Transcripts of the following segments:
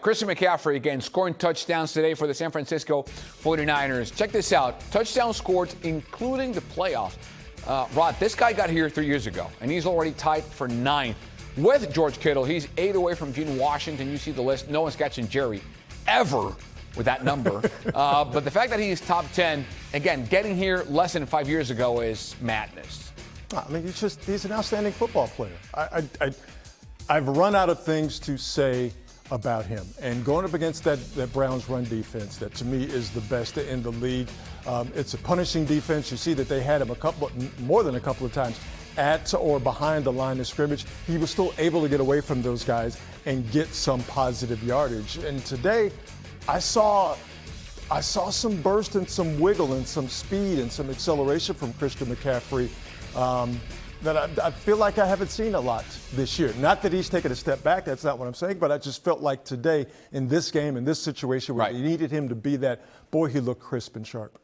Christian McCaffrey, again, scoring touchdowns today for the San Francisco 49ers. Check this out. Touchdown scores, including the playoffs. Rod, this guy got here 3 years ago, and he's already tied for 9th with George Kittle. He's 8 away from Gene Washington. You see the list. No one's catching Jerry ever with that number. But the fact that he's top 10, again, getting here less than 5 years ago is madness. I mean, he's an outstanding football player. I've run out of things to say about him. And going up against that Browns run defense, that to me is the best in the league. It's a punishing defense. You see that they had him more than a couple of times at or behind the line of scrimmage. He was still able to get away from those guys and get some positive yardage. And today, I saw some burst and some wiggle and some speed and some acceleration from Christian McCaffrey that I feel like I haven't seen a lot this year. Not that he's taken a step back, that's not what I'm saying, but I just felt like today in this game, in this situation where you needed him to be that, boy, he looked crisp and sharp.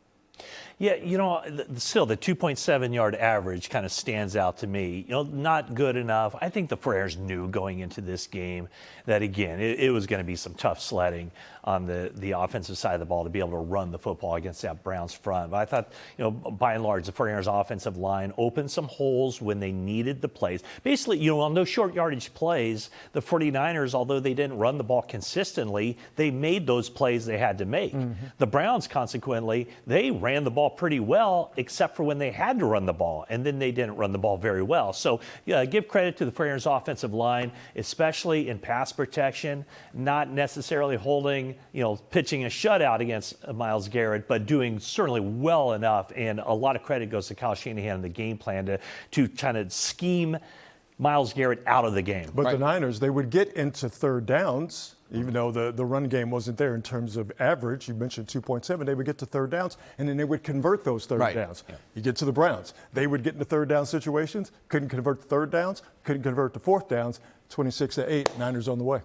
Yeah, you know, still the 2.7-yard average kind of stands out to me. You know, not good enough. I think the 49ers knew going into this game that, again, it was going to be some tough sledding on the offensive side of the ball to be able to run the football against that Browns front. But I thought, you know, by and large, the 49ers offensive line opened some holes when they needed the plays. Basically, you know, on those short yardage plays, the 49ers, although they didn't run the ball consistently, they made those plays they had to make. The Browns, consequently, they ran the ball pretty well, except for when they had to run the ball, and then they didn't run the ball very well. So, yeah, give credit to the 49ers offensive line, especially in pass protection, not necessarily holding, you know, pitching a shutout against Myles Garrett, but doing certainly well enough. And a lot of credit goes to Kyle Shanahan and the game plan to kind of scheme Myles Garrett out of the game. But the Niners, they would get into third downs, even though the run game wasn't there in terms of average. You mentioned 2.7. They would get to third downs, and then they would convert those third downs. Yeah. You get to the Browns. They would get into third down situations, couldn't convert the third downs, couldn't convert the fourth downs. 26-8, Niners on the way.